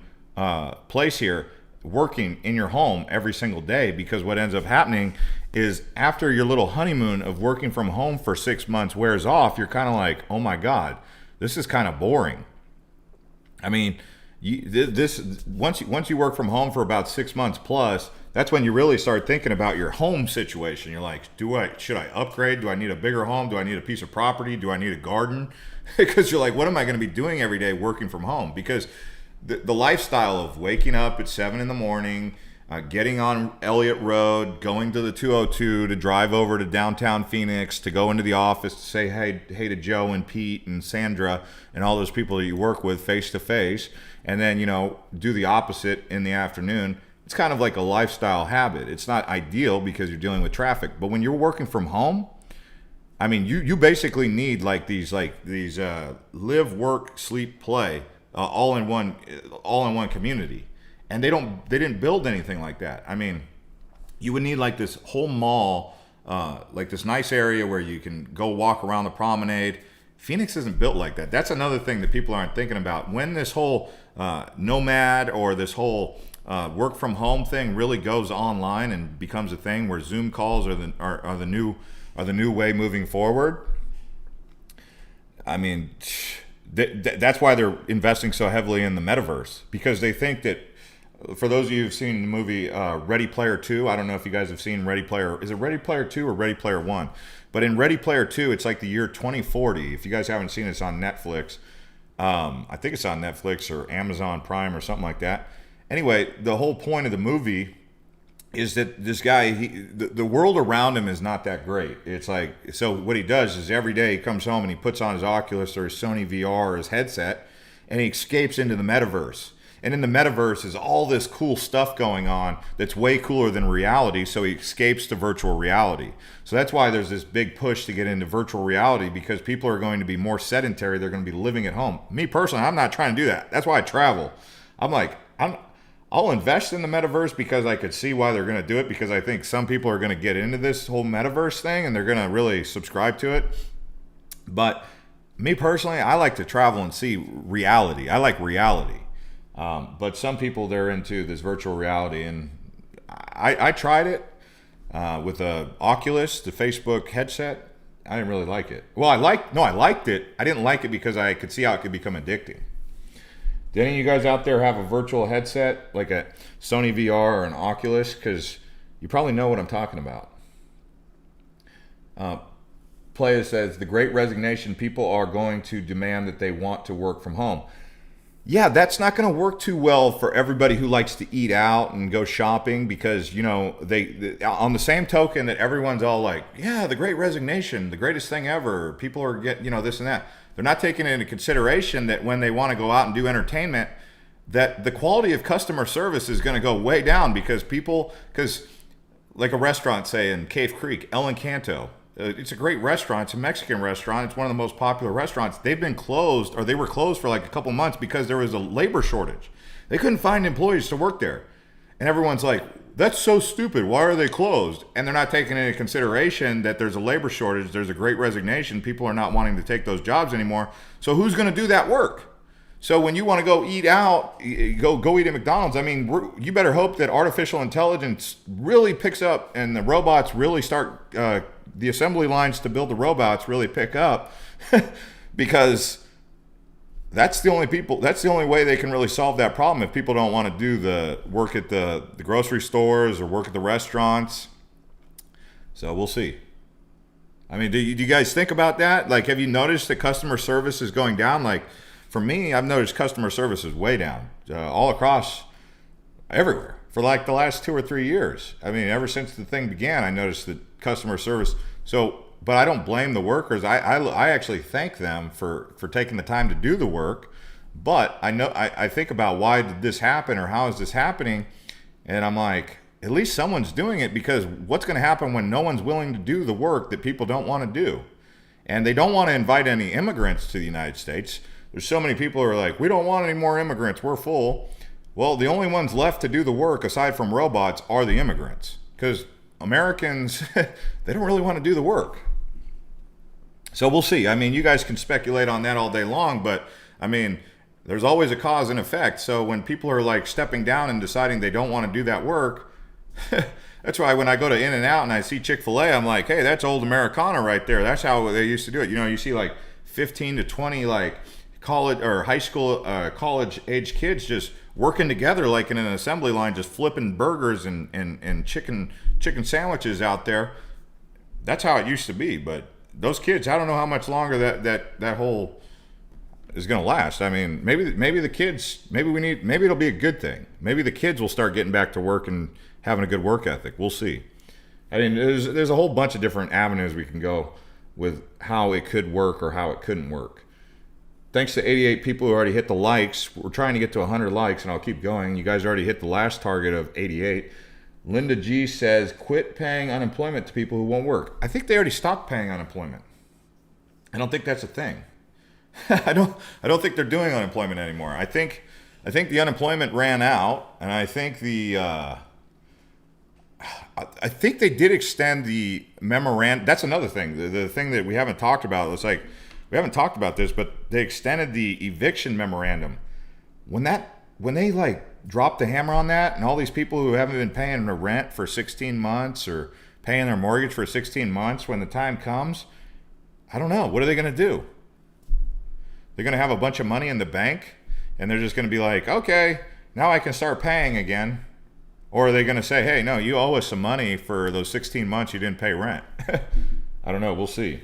place here working in your home every single day, because what ends up happening is after your little honeymoon of working from home for 6 months wears off, you're kind of like, oh my God, this is kind of boring. I mean, once you work from home for about 6 months plus, that's when you really start thinking about your home situation. You're like, should I upgrade? Do I need a bigger home? Do I need a piece of property? Do I need a garden? Because you're like, what am I going to be doing every day working from home? Because the lifestyle of waking up at 7 in the morning, getting on Elliott Road, going to the 202 to drive over to downtown Phoenix, to go into the office to say hey to Joe and Pete and Sandra and all those people that you work with face to face, and then, do the opposite in the afternoon. It's kind of like a lifestyle habit. It's not ideal because you're dealing with traffic, but when you're working from home, I mean, you basically need these live, work, sleep, play, all in one community. And they didn't build anything like that. I mean, you would need like this whole mall, like this nice area where you can go walk around the promenade. Phoenix isn't built like that. That's another thing that people aren't thinking about. When this whole nomad or this whole work from home thing really goes online and becomes a thing, where Zoom calls are the new way moving forward. I mean, that's why they're investing so heavily in the metaverse, because they think that, for those of you who've seen the movie Ready Player 2, I don't know if you guys have seen is it Ready Player 2 or Ready Player 1? But in Ready Player 2, it's like the year 2040. If you guys haven't seen it, it's on Netflix. I think it's on Netflix or Amazon Prime or something like that. Anyway, the whole point of the movie is that this guy, the world around him is not that great. It's like, so what he does is every day he comes home and he puts on his Oculus or his Sony VR or his headset, and he escapes into the metaverse. And in the metaverse is all this cool stuff going on that's way cooler than reality, so he escapes to virtual reality. So that's why there's this big push to get into virtual reality, because people are going to be more sedentary. They're going to be living at home. Me personally, I'm not trying to do that. That's why I travel. I'm like, I'll invest in the metaverse because I could see why they're going to do it, because I think some people are going to get into this whole metaverse thing and they're going to really subscribe to it. But me personally, I like to travel and see reality. I like reality. But some people, they're into this virtual reality, and I tried it with the Oculus, the Facebook headset. I didn't really like it. Well, I liked it. I didn't like it because I could see how it could become addicting. Did any of you guys out there have a virtual headset, like a Sony VR or an Oculus? Because you probably know what I'm talking about. Playa says, the Great Resignation, people are going to demand that they want to work from home. Yeah, that's not going to work too well for everybody who likes to eat out and go shopping, because, they on the same token that everyone's all like, yeah, the Great Resignation, the greatest thing ever. People are getting, this and that. They're not taking into consideration that when they want to go out and do entertainment, that the quality of customer service is going to go way down, because like a restaurant, say in Cave Creek, El Encanto, it's a great restaurant. It's a Mexican restaurant. It's one of the most popular restaurants. They've been closed, or they were closed for like a couple months because there was a labor shortage. They couldn't find employees to work there. And everyone's like, that's so stupid. Why are they closed? And they're not taking into consideration that there's a labor shortage. There's a Great Resignation. People are not wanting to take those jobs anymore. So who's going to do that work? So when you want to go eat out, go eat at McDonald's. I mean, you better hope that artificial intelligence really picks up and the robots really start, the assembly lines to build the robots really pick up, because that's the only way they can really solve that problem. If people don't want to do the work at the grocery stores or work at the restaurants. So we'll see. I mean, do you guys think about that? Like, have you noticed that customer service is going down? Like, for me, I've noticed customer service is way down, all across, everywhere, for like the last 2 or 3 years. I mean, ever since the thing began, I noticed that customer service. So, but I don't blame the workers. I actually thank them for taking the time to do the work. But I think about, why did this happen, or how is this happening? And I'm like, at least someone's doing it, because what's going to happen when no one's willing to do the work that people don't want to do? And they don't want to invite any immigrants to the United States. There's so many people who are like, we don't want any more immigrants, we're full. Well, the only ones left to do the work, aside from robots, are the immigrants. Because Americans, they don't really want to do the work. So we'll see. I mean, you guys can speculate on that all day long, but I mean, there's always a cause and effect. So when people are like stepping down and deciding they don't want to do that work, that's why when I go to In-N-Out and I see Chick-fil-A, I'm like, hey, that's old Americana right there. That's how they used to do it. You see like 15 to 20 like college or high school, college age kids just working together like in an assembly line, just flipping burgers and chicken sandwiches out there. That's how it used to be. But those kids, I don't know how much longer that whole is going to last. I mean, maybe the kids, maybe it'll be a good thing. Maybe the kids will start getting back to work and having a good work ethic. We'll see. I mean, there's a whole bunch of different avenues we can go with how it could work or how it couldn't work. Thanks to 88 people who already hit the likes. We're trying to get to 100 likes, and I'll keep going. You guys already hit the last target of 88. Linda G says, quit paying unemployment to people who won't work. I think they already stopped paying unemployment. I don't think that's a thing. I don't think they're doing unemployment anymore. I think the unemployment ran out, and I think I think they did extend the memorandum. That's another thing. The thing that we haven't talked about. It's like we haven't talked about this, but they extended the eviction memorandum. When they like dropped the hammer on that, and all these people who haven't been paying their rent for 16 months or paying their mortgage for 16 months, when the time comes, I don't know. What are they going to do? They're going to have a bunch of money in the bank, and they're just going to be like, okay, now I can start paying again. Or are they going to say, hey, no, you owe us some money for those 16 months you didn't pay rent? I don't know. We'll see.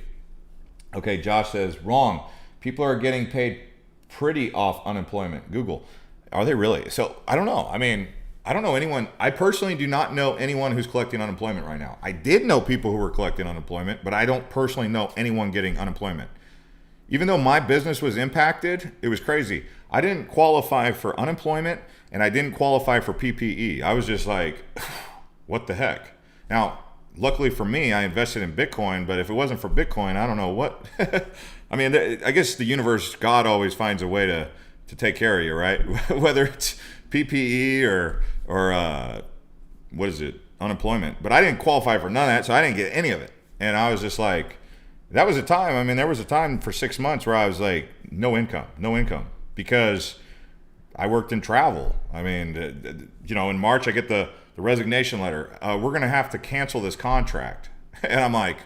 Okay, Josh says, wrong. People are getting paid pretty off unemployment. Google. Are they really? So I don't know. I mean, I don't know anyone. I personally do not know anyone who's collecting unemployment right now. I did know people who were collecting unemployment, but I don't personally know anyone getting unemployment. Even though my business was impacted, it was crazy. I didn't qualify for unemployment, and I didn't qualify for PPE. I was just like, what the heck? Now, luckily for me, I invested in Bitcoin, but if it wasn't for Bitcoin, I don't know what. I mean, I guess the universe, God always finds a way to take care of you, right? Whether it's PPE or what is it, unemployment. But I didn't qualify for none of that, so I didn't get any of it. And I was just like, that was a time. I mean, there was a time for 6 months where I was like, no income, because I worked in travel. I mean, in March I get the resignation letter. We're going to have to cancel this contract. And I'm like,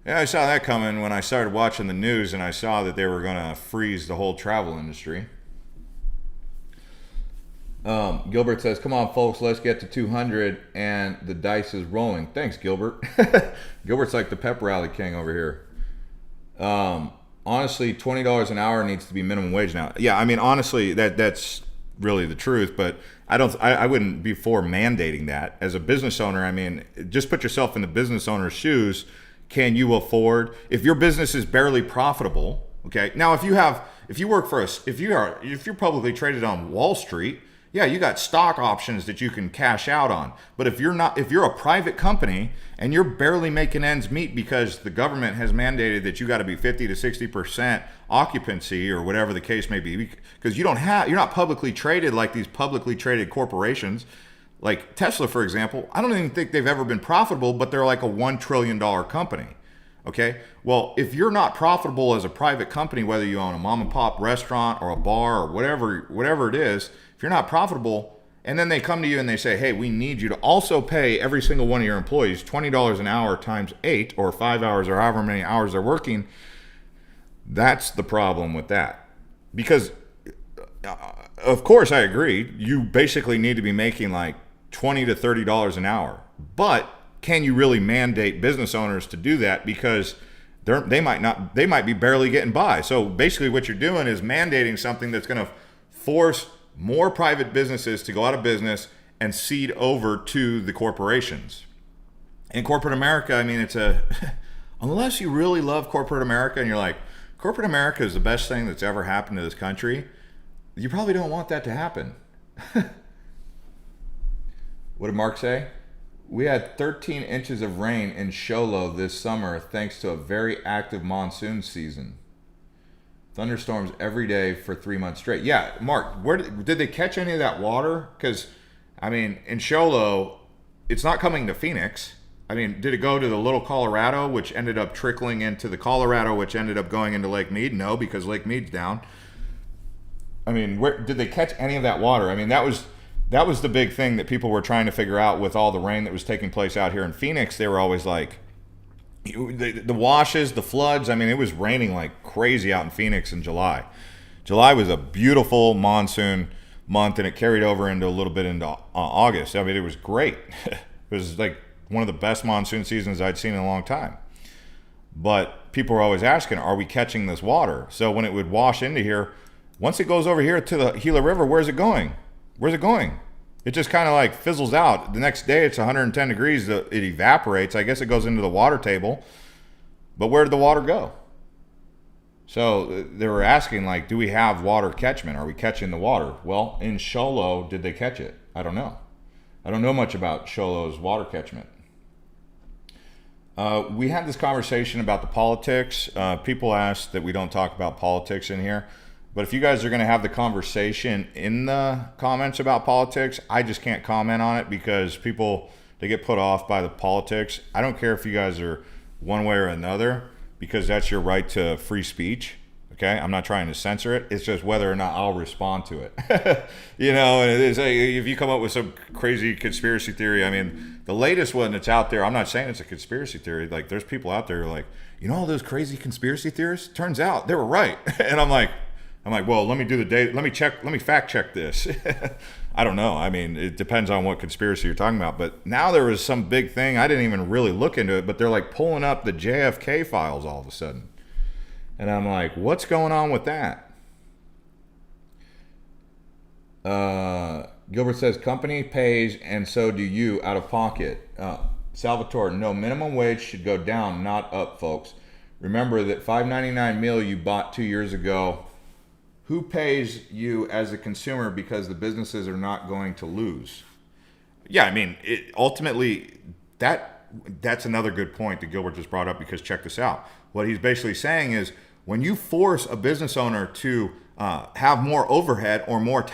yeah, I saw that coming when I started watching the news and I saw that they were going to freeze the whole travel industry. Gilbert says, come on, folks, let's get to 200 and the dice is rolling. Thanks, Gilbert. Gilbert's like the pep rally king over here. Honestly, $20 an hour needs to be minimum wage now. Yeah, I mean, honestly, that's really the truth, but I wouldn't be for mandating that. As a business owner, I mean, just put yourself in the business owner's shoes. Can you afford, if your business is barely profitable, okay? Now, if you're publicly traded on Wall Street, yeah, you got stock options that you can cash out on. But if you're a private company and you're barely making ends meet because the government has mandated that you got to be 50 to 60% occupancy or whatever the case may be, because you're not publicly traded like these publicly traded corporations. Like Tesla, for example, I don't even think they've ever been profitable, but they're like a $1 trillion company. Okay, well, if you're not profitable as a private company, whether you own a mom and pop restaurant or a bar or whatever it is, if you're not profitable, and then they come to you and they say, hey, we need you to also pay every single one of your employees $20 an hour times 8 or 5 hours or however many hours they're working, that's the problem with that. Because, of course, I agree, you basically need to be making like $20 to $30 an hour. But can you really mandate business owners to do that? Because they might be barely getting by. So basically what you're doing is mandating something that's going to force more private businesses to go out of business and cede over to the corporations. In corporate America, I mean, unless you really love corporate America and you're like, corporate America is the best thing that's ever happened to this country, you probably don't want that to happen. What did Mark say? We had 13 inches of rain in Show Low this summer thanks to a very active monsoon season. Thunderstorms every day for 3 months straight. Yeah, Mark, where did they catch any of that water? Because, I mean, in Show Low, it's not coming to Phoenix. I mean, did it go to the Little Colorado, which ended up trickling into the Colorado, which ended up going into Lake Mead? No, because Lake Mead's down. I mean, where did they catch any of that water? I mean, that was the big thing that people were trying to figure out with all the rain that was taking place out here in Phoenix. They were always like, the washes, the floods. I mean, it was raining like crazy out in Phoenix in July. July was a beautiful monsoon month, and it carried over into a little bit into August. I mean, it was great. It was like one of the best monsoon seasons I'd seen in a long time. But people were always asking, are we catching this water? So when it would wash into here, once it goes over here to the Gila River, where's it going? Where's it going? It just kind of like fizzles out. The next day it's 110 degrees. It evaporates. I guess it goes into the water table. But where did the water go? So they were asking, like, do we have water catchment? Are we catching the water? Well, in Show Low, did they catch it? I don't know. I don't know much about Show Low's water catchment. We had this conversation about the politics. People ask that we don't talk about politics in here. But if you guys are going to have the conversation in the comments about politics, I just can't comment on it because people, they get put off by the politics. I don't care if you guys are one way or another, because that's your right to free speech. Okay, I'm not trying to censor it. It's just whether or not I'll respond to it. You know, and it's like, if you come up with some crazy conspiracy theory, I mean, the latest one that's out there, I'm not saying it's a conspiracy theory. Like, there's people out there who are like, you know, all those crazy conspiracy theorists, turns out they were right. And I'm like, well, let me do the data. Let me fact check this. I don't know. I mean, it depends on what conspiracy you're talking about. But now there was some big thing. I didn't even really look into it, but they're like pulling up the JFK files all of a sudden. And I'm like, what's going on with that? Gilbert says, company pays and so do you out of pocket. Salvatore, no, minimum wage should go down, not up, folks. Remember that $5.99 meal you bought 2 years ago, who pays you as a consumer because the businesses are not going to lose? Yeah, I mean, ultimately, that's another good point that Gilbert just brought up, because check this out. What he's basically saying is, when you force a business owner to have more overhead or more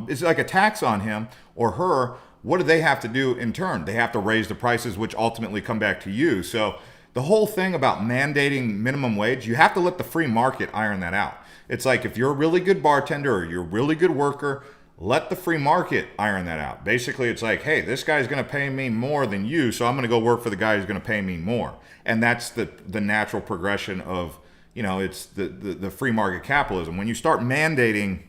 it's like a tax on him or her, what do they have to do in turn? They have to raise the prices, which ultimately come back to you. So the whole thing about mandating minimum wage, you have to let the free market iron that out. It's like, if you're a really good bartender or you're a really good worker, let the free market iron that out. Basically, it's like, hey, this guy's going to pay me more than you, so I'm going to go work for the guy who's going to pay me more. And that's the natural progression of, you know, it's the free market capitalism. When you start mandating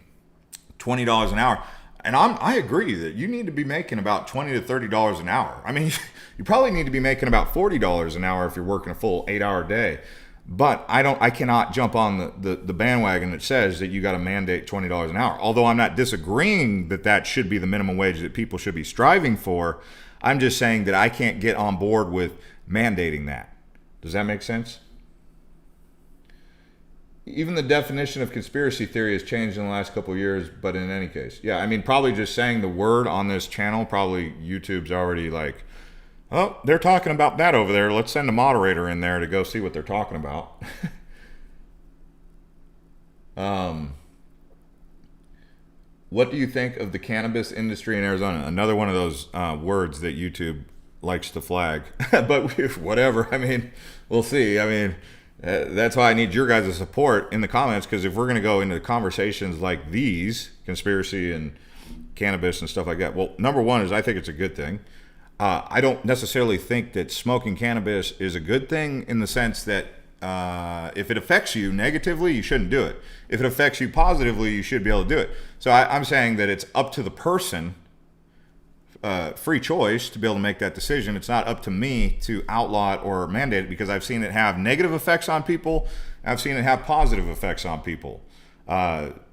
$20 an hour, and I agree that you need to be making about $20 to $30 an hour. I mean, you probably need to be making about $40 an hour if you're working a full 8-hour day. But I cannot jump on the bandwagon that says that you got to mandate $20 an hour. Although I'm not disagreeing that should be the minimum wage that people should be striving for. I'm just saying that I can't get on board with mandating that. Does that make sense? Even the definition of conspiracy theory has changed in the last couple of years, but in any case, yeah, I mean, probably just saying the word on this channel, probably YouTube's already like, oh, they're talking about that over there. Let's send a moderator in there to go see what they're talking about. What do you think of the cannabis industry in Arizona? Another one of those words that YouTube likes to flag. But whatever. I mean, we'll see. I mean, that's why I need your guys' support in the comments, because if we're going to go into conversations like these, conspiracy and cannabis and stuff like that, well, number one is I think it's a good thing. I don't necessarily think that smoking cannabis is a good thing, in the sense that if it affects you negatively, you shouldn't do it. If it affects you positively, you should be able to do it. So I'm saying that it's up to the person, free choice, to be able to make that decision. It's not up to me to outlaw it or mandate it, because I've seen it have negative effects on people. I've seen it have positive effects on people. But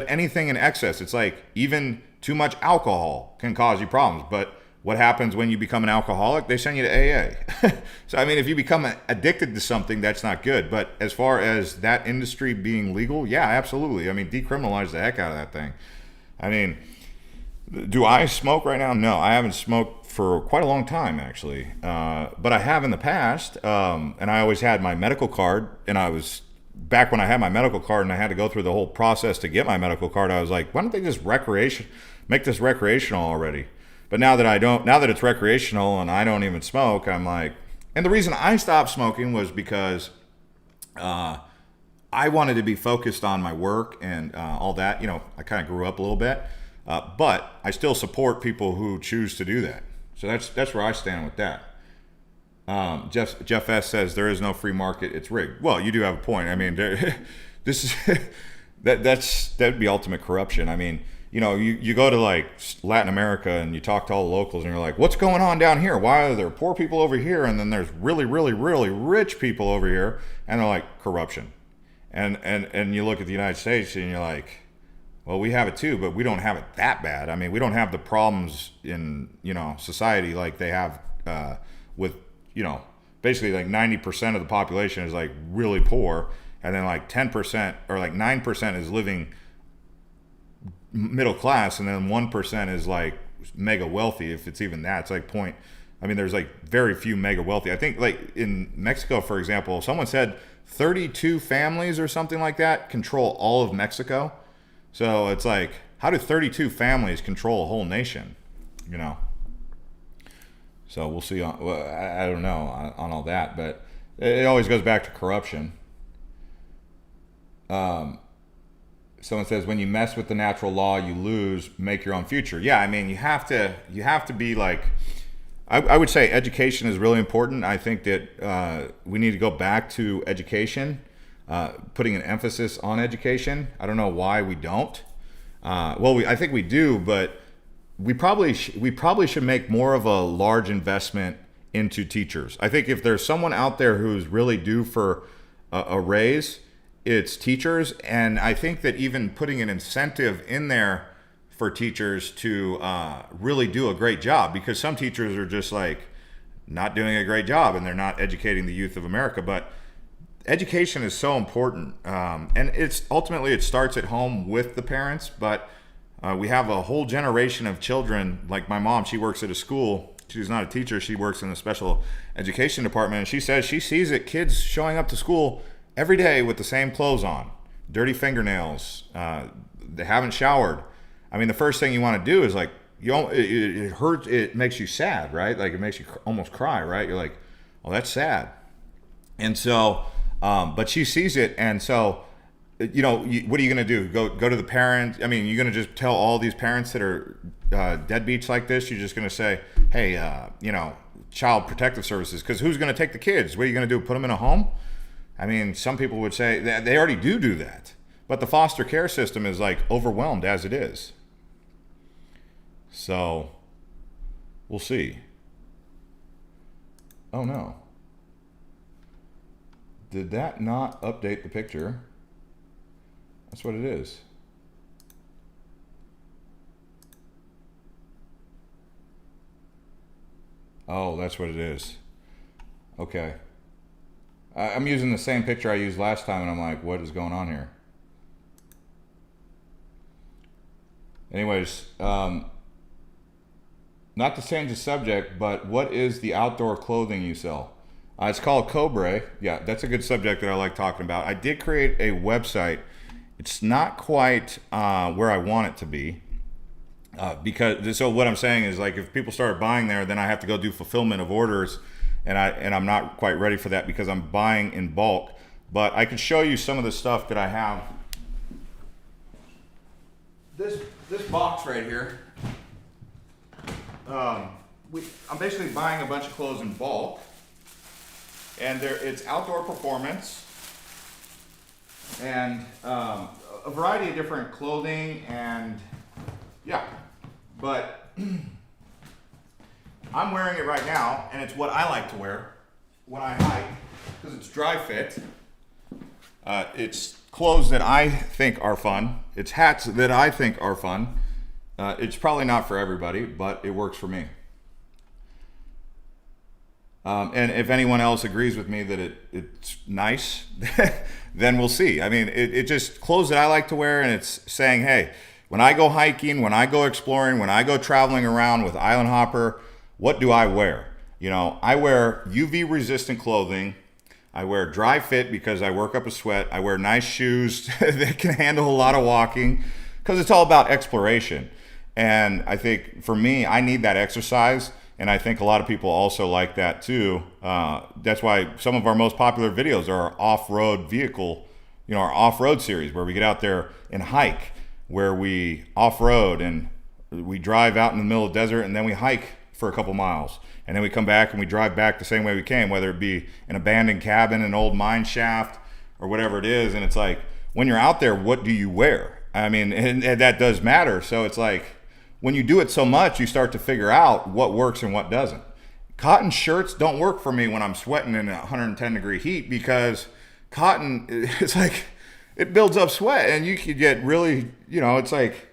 anything in excess, it's like even too much alcohol can cause you problems. But what happens when you become an alcoholic? They send you to AA. So, I mean, if you become addicted to something, that's not good. But as far as that industry being legal, yeah, absolutely. I mean, decriminalize the heck out of that thing. I mean, do I smoke right now? No, I haven't smoked for quite a long time, actually. But I have in the past, and I always had my medical card. And I was, back when I had my medical card and I had to go through the whole process to get my medical card, I was like, why don't they just make this recreational already? But now that it's recreational and I don't even smoke, I'm like, and the reason I stopped smoking was because I wanted to be focused on my work and all that. I kind of grew up a little bit, but I still support people who choose to do that. So that's where I stand with that. Jeff S says there is no free market; it's rigged. Well, you do have a point. I mean, this is that'd be ultimate corruption. I mean, you go to like Latin America and you talk to all the locals and you're like, what's going on down here? Why are there poor people over here and then there's really, really, really rich people over here? And they're like, corruption. And you look at the United States and you're like, well, we have it too, but we don't have it that bad. I mean, we don't have the problems in, society like they have with, basically like 90% of the population is like really poor. And then like 10% or like 9% is living middle class, and then 1% is like mega wealthy, if it's even that. It's like there's like very few mega wealthy. I think like in Mexico, for example, someone said 32 families or something like that control all of Mexico. So it's like, how do 32 families control a whole nation? So we'll see. I don't know on all that, but it always goes back to corruption. Someone says, when you mess with the natural law, you lose, make your own future. Yeah, I mean, you have to be like, I would say education is really important. I think that we need to go back to education, putting an emphasis on education. I don't know why we don't. I think we do, but we probably should make more of a large investment into teachers. I think if there's someone out there who's really due for a raise, it's teachers. And I think that even putting an incentive in there for teachers to really do a great job, because some teachers are just like not doing a great job and they're not educating the youth of America. But education is so important, and it starts at home with the parents. But we have a whole generation of children. Like my mom, she works at a school. She's not a teacher. She works in the special education department, and she says she sees it, kids showing up to school every day with the same clothes on, dirty fingernails, they haven't showered. I mean, the first thing you want to do is like, it hurts, it makes you sad, right? Like it makes you almost cry, right? You're like, oh, that's sad. And so, but she sees it, and so, what are you going to do? Go to the parents? I mean, you're going to just tell all these parents that are deadbeats like this, you're just going to say, hey, Child Protective Services, because who's going to take the kids? What are you going to do, put them in a home? I mean, some people would say that they already do that, but the foster care system is like overwhelmed as it is. So we'll see. Oh no. Did that not update the picture? That's what it is. Oh, that's what it is. Okay. I'm using the same picture I used last time, and I'm like, what is going on here? Anyways, not to change the subject, but what is the outdoor clothing you sell? It's called Cobre. Yeah, that's a good subject that I like talking about. I did create a website. It's not quite where I want it to be. So what I'm saying is, like, if people start buying there, then I have to go do fulfillment of orders. And I'm not quite ready for that because I'm buying in bulk. But I can show you some of the stuff that I have. This box right here. I'm basically buying a bunch of clothes in bulk, and it's outdoor performance and a variety of different clothing, and yeah, but. I'm wearing it right now, and it's what I like to wear when I hike because it's dry fit. It's clothes that I think are fun. It's hats that I think are fun. It's probably not for everybody, but it works for me. And if anyone else agrees with me that it's nice, then we'll see. I mean, it just clothes that I like to wear, and it's saying, hey, when I go hiking, when I go exploring, when I go traveling around with Island Hopper, what do I wear? I wear UV resistant clothing. I wear dry fit because I work up a sweat. I wear nice shoes that can handle a lot of walking because it's all about exploration. And I think for me, I need that exercise. And I think a lot of people also like that too. That's why some of our most popular videos are off-road vehicle, our off-road series where we get out there and hike, where we off-road and we drive out in the middle of the desert and then we hike for a couple miles. And then we come back and we drive back the same way we came, whether it be an abandoned cabin, an old mine shaft, or whatever it is. And it's like, when you're out there, what do you wear? I mean, and that does matter. So it's like, when you do it so much, you start to figure out what works and what doesn't. Cotton shirts don't work for me when I'm sweating in 110 degree heat, because cotton, it's like, it builds up sweat and you could get really, it's like,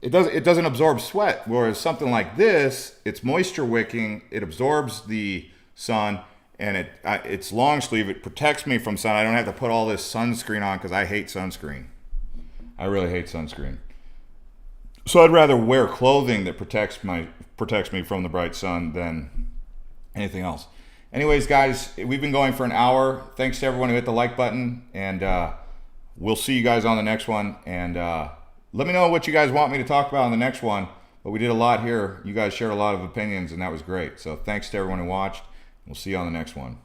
it doesn't absorb sweat. Whereas something like this, it's moisture wicking, it absorbs the sun, and it's long sleeve. It protects me from sun. I don't have to put all this sunscreen on, because I hate sunscreen. I really hate sunscreen. So I'd rather wear clothing that protects me from the bright sun than anything else. Anyways, guys, we've been going for an hour. Thanks to everyone who hit the like button, and we'll see you guys on the next one. And let me know what you guys want me to talk about on the next one. But we did a lot here. You guys shared a lot of opinions, and that was great. So thanks to everyone who watched. We'll see you on the next one.